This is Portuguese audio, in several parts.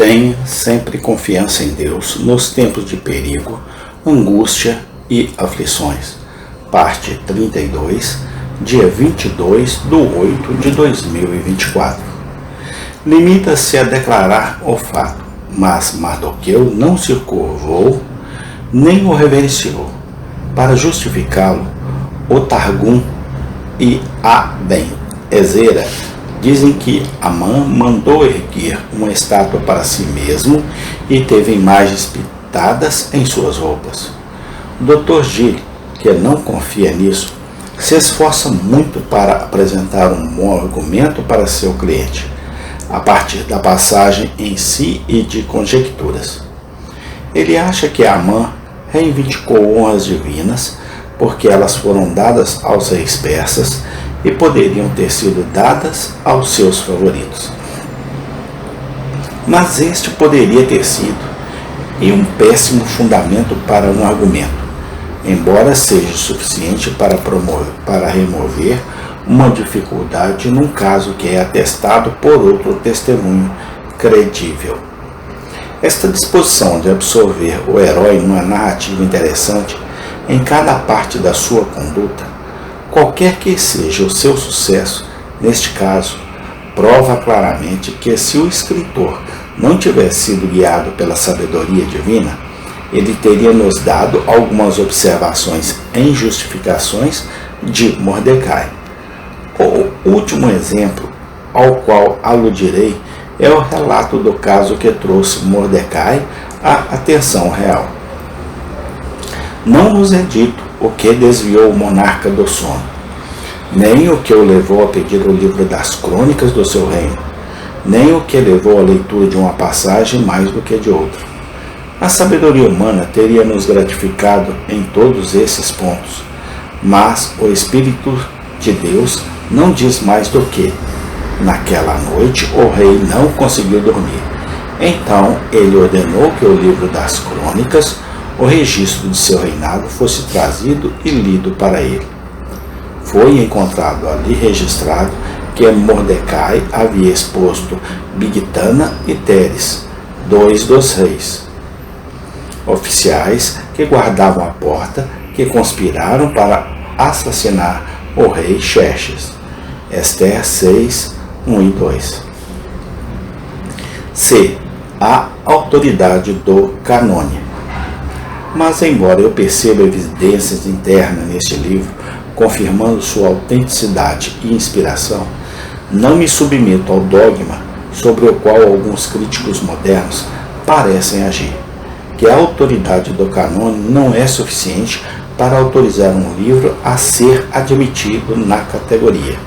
Tenha sempre confiança em Deus nos tempos de perigo, angústia e aflições. Parte 32, dia 22/8/2024. Limita-se a declarar o fato, mas Mardoqueu não se curvou nem o reverenciou. Para justificá-lo, o Targum e a Ben-Ezera dizem que Amã mandou erguer uma estátua para si mesmo e teve imagens pintadas em suas roupas. O Dr. Gil, que não confia nisso, se esforça muito para apresentar um bom argumento para seu cliente, a partir da passagem em si e de conjecturas. Ele acha que Amã reivindicou honras divinas porque elas foram dadas aos reis persas e poderiam ter sido dadas aos seus favoritos. Mas este poderia ter sido e um péssimo fundamento para um argumento, embora seja suficiente para remover uma dificuldade num caso que é atestado por outro testemunho credível. Esta disposição de absorver o herói numa narrativa interessante em cada parte da sua conduta, qualquer que seja o seu sucesso, neste caso, prova claramente que se o escritor não tivesse sido guiado pela sabedoria divina, ele teria nos dado algumas observações em justificações de Mordecai. O último exemplo ao qual aludirei é o relato do caso que trouxe Mordecai à atenção real. Não nos é dito o que desviou o monarca do sono, nem o que o levou a pedir o livro das crônicas do seu reino, nem o que levou à leitura de uma passagem mais do que de outra. A sabedoria humana teria nos gratificado em todos esses pontos, mas o Espírito de Deus não diz mais do que: naquela noite o rei não conseguiu dormir. Então ele ordenou que o livro das crônicas, o registro de seu reinado, fosse trazido e lido para ele. Foi encontrado ali registrado que Mordecai havia exposto Bigtana e Teres, dois dos reis, oficiais que guardavam a porta, que conspiraram para assassinar o rei Xerxes. Ester 6, 1 e 2. C. A autoridade do canônia. Mas, embora eu perceba evidências internas neste livro, confirmando sua autenticidade e inspiração, não me submeto ao dogma sobre o qual alguns críticos modernos parecem agir, que a autoridade do canônico não é suficiente para autorizar um livro a ser admitido na categoria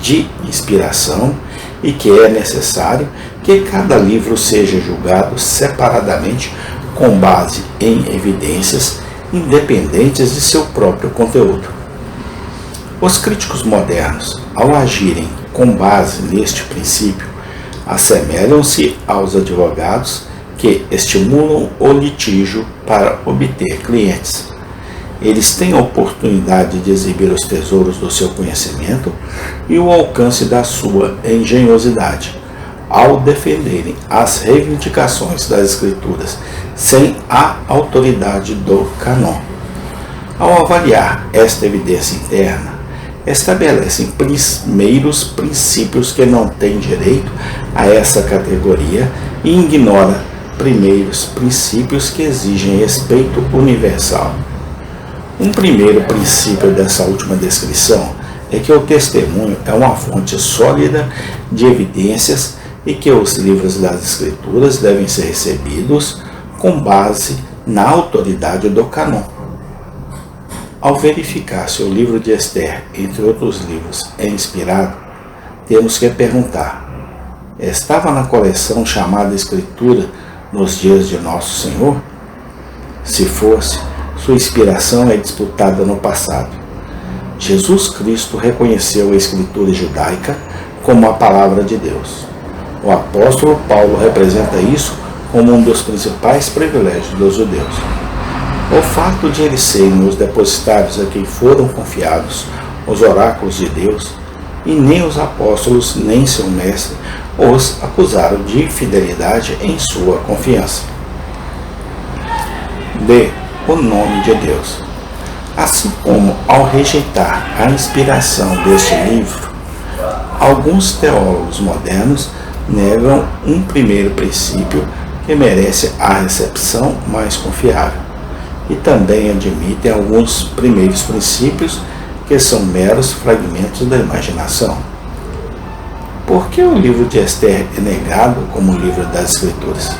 de inspiração e que é necessário que cada livro seja julgado separadamente com base em evidências independentes de seu próprio conteúdo. Os críticos modernos, ao agirem com base neste princípio, assemelham-se aos advogados que estimulam o litígio para obter clientes. Eles têm a oportunidade de exibir os tesouros do seu conhecimento e o alcance da sua engenhosidade, ao defenderem as reivindicações das Escrituras sem a autoridade do cânon. Ao avaliar esta evidência interna, estabelecem primeiros princípios que não têm direito a essa categoria e ignoram primeiros princípios que exigem respeito universal. Um primeiro princípio dessa última descrição é que o testemunho é uma fonte sólida de evidências e que os livros das Escrituras devem ser recebidos com base na autoridade do cânon. Ao verificar se o livro de Ester, entre outros livros, é inspirado, temos que perguntar: estava na coleção chamada Escritura nos dias de Nosso Senhor? Se fosse, sua inspiração é disputada no passado. Jesus Cristo reconheceu a Escritura judaica como a palavra de Deus. O apóstolo Paulo representa isso como um dos principais privilégios dos judeus. O fato de eles serem os depositários a quem foram confiados os oráculos de Deus, e nem os apóstolos nem seu mestre os acusaram de infidelidade em sua confiança. D. O nome de Deus. Assim como ao rejeitar a inspiração deste livro, alguns teólogos modernos negam um primeiro princípio que merece a recepção mais confiável, e também admitem alguns primeiros princípios que são meros fragmentos da imaginação. Por que o livro de Esther é negado como livro das Escrituras?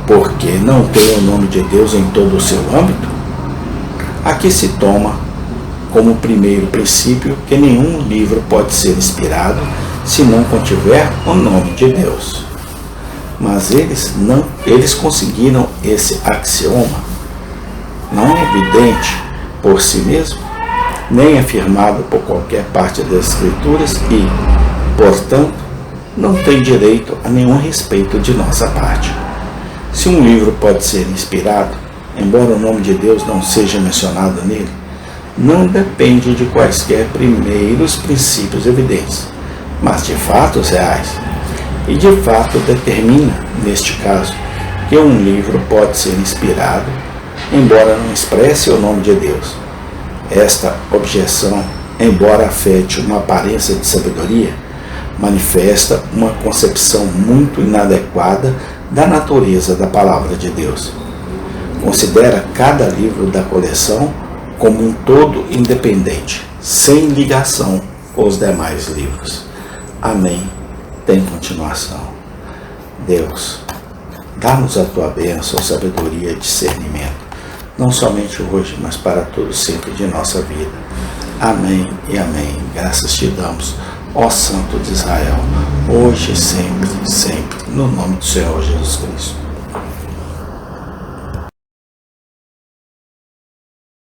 Porque não tem o nome de Deus em todo o seu âmbito? Aqui se toma como primeiro princípio que nenhum livro pode ser inspirado se não contiver o nome de Deus. Mas eles conseguiram esse axioma. Não é evidente por si mesmo, nem afirmado por qualquer parte das Escrituras e, portanto, não tem direito a nenhum respeito de nossa parte. Se um livro pode ser inspirado, embora o nome de Deus não seja mencionado nele, não depende de quaisquer primeiros princípios evidentes, mas de fatos reais. E de fato determina, neste caso, que um livro pode ser inspirado, embora não expresse o nome de Deus. Esta objeção, embora afete uma aparência de sabedoria, manifesta uma concepção muito inadequada da natureza da palavra de Deus. Considera cada livro da coleção como um todo independente, sem ligação com os demais livros. Amém. Tem continuação. Deus, dá-nos a tua bênção, sabedoria e discernimento, não somente hoje, mas para todo sempre de nossa vida. Amém e amém. Graças te damos, ó Santo de Israel, hoje e sempre, sempre, no nome do Senhor Jesus Cristo.